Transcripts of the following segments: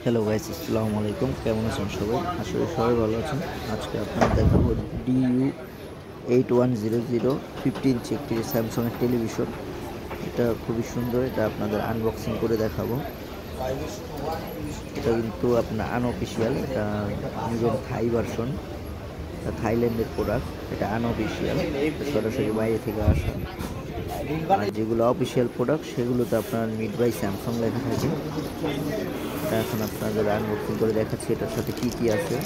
Hello guys, আসসালামু আলাইকুম। কেমন আছেন সবাই? আসলে সবাই ভালো আছেন। আজকে আপনারা দেখাবো DU8100 50 ইঞ্চি একটি স্যামসাংয়ের টেলিভিশন। এটা খুবই সুন্দর। এটা আপনাদের আনবক্সিং করে দেখাবো। এটা কিন্তু আপনার আনঅফিসিয়াল, এটা নিবেন থাই ভার্সন, থাইল্যান্ডের প্রোডাক্ট। এটা আনঅফিসিয়াল, সরাসরি বাইরে থেকে আসা। আর যেগুলো অফিসিয়াল প্রোডাক্ট সেগুলোতে আপনার মেড বাই স্যামসাং লেখা থাকে। এখন আপনাদের আনবক্সিং করে দেখাচ্ছি এটার সাথে কি কি আছে।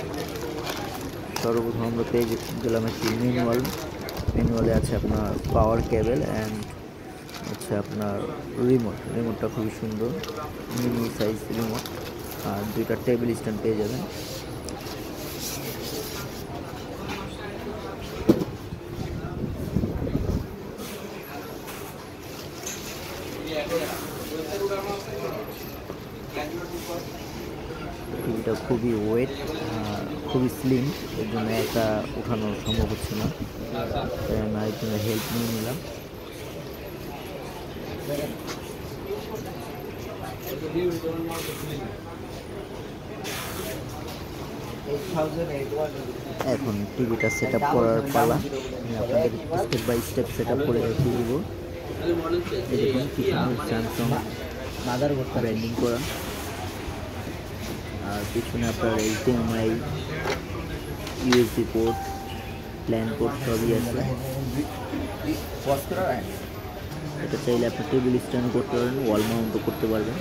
সর্বপ্রথম আমরা পেয়ে গেলাম একটি ম্যানুয়ালে আছে আপনার পাওয়ার কেবল অ্যান্ড হচ্ছে আপনার রিমোটটা খুবই সুন্দর, মিনি সাইজ রিমোট। আর দুইটা টেবিল স্ট্যান্ড পেয়ে যাবেন। টিভিটা খুবই ওয়েট, খুবই স্লিম, এর জন্য একা উঠানো সম্ভব হচ্ছে না, তাই আমি আরেকজনের হেল্প নিয়ে নিলাম। এখন টিভিটা সেট আপ করার পালা। আমি আপনাদের step by step set up করে দেখিয়ে দিব। এই দেখুন কি সুন্দর স্যামসাং ব্র্যান্ডিং করা। আর পিছনে আপনার HDMI, USB port, land port সবই আছে। এটা চাইলে আপনি টেবিল স্ট্যান্ড করতে পারবেন, ওয়াল মাউন্টও করতে পারবেন।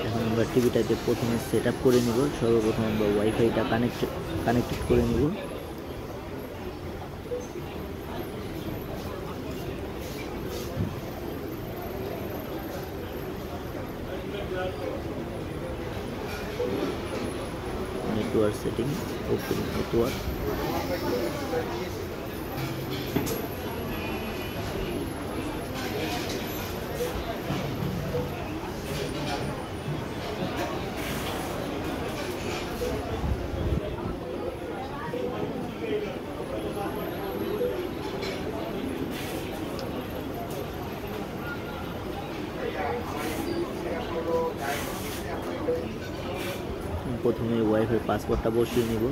এখন আমরা টিভিটাকে প্রথমে সেট আপ করে নিব। সর্বপ্রথম আমরা ওয়াইফাইটা কানেক্টেড করে নিব। Network setting, open network. প্রথমে ওয়াইফাই পাসওয়ার্ডটা বসিয়ে নিব।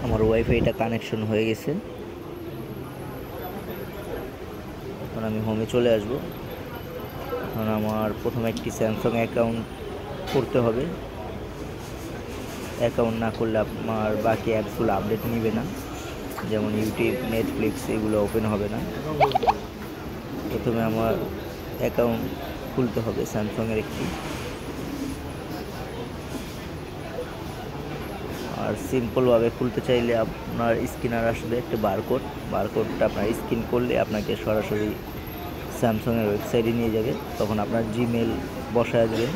আমার ওয়াইফাইটা কানেকশন হয়ে গেছে। এখন আমি হোমে চলে আসব। এখন আমার প্রথমে একটি স্যামসাং অ্যাকাউন্ট করতে হবে। অ্যাকাউন্ট না করলে আমার বাকি অ্যাপসগুলো আপডেট নেবে না, যেমন ইউটিউব, নেটফ্লিক্স, এগুলো ওপেন হবে না। প্রথমে আমার অ্যাকাউন্ট খুলতে হবে স্যামসাংয়ের একটি। আর সিম্পলভাবে খুলতে চাইলে আপনার স্ক্যানার আসবে একটা বারকোডটা আপনার স্ক্যান করলে আপনাকে সরাসরি স্যামসাংয়ের ওয়েবসাইটে নিয়ে যাবে। তখন আপনার জিমেল বসায় দেবেন।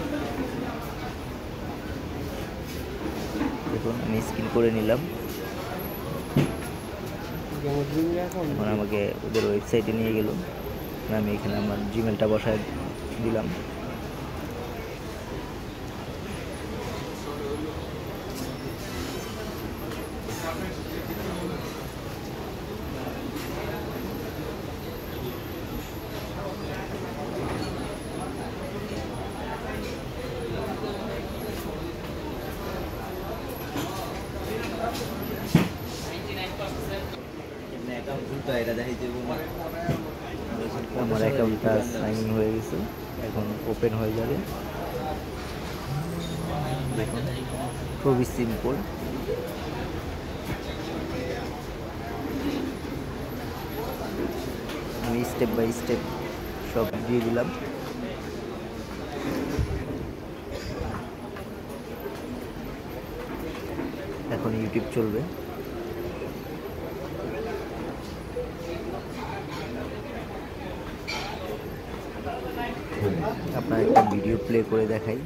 দেখুন আমি স্ক্যান করে নিলাম। এখন আমাকে ওদের ওয়েবসাইটে নিয়ে গেল। আমি এখানে আমার জিমেলটা বসায় দিলাম। আমার অ্যাকাউন্টটা সাইন ইন হয়ে গেছে, এখন ওপেন হয়ে যাবে। দেখুন খুবই সিম্পল। আমি স্টেপ বাই স্টেপ সব দিয়ে দিলাম। এখন ইউটিউব চলবে। আপনার একটা ভিডিও প্লে করে দেখাই।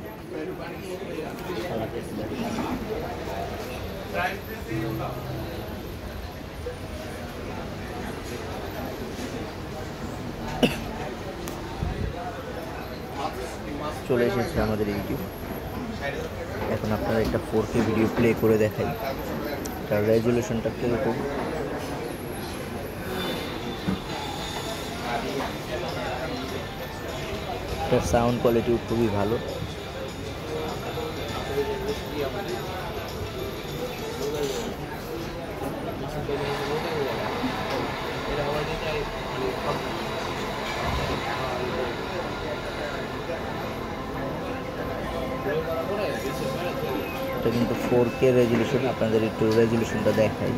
চলে এসেছে আমাদের ইউটিউব। এখন আপনারা একটা 4K ভিডিও প্লে করে দেখাই তার রেজুলেশনটা কীরকম। তার সাউন্ড কোয়ালিটিও খুবই ভালো। এটা কিন্তু 4K রেজুলেশন, আপনাদের একটু রেজুলেশনটা দেখাই।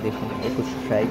দেখুন 2160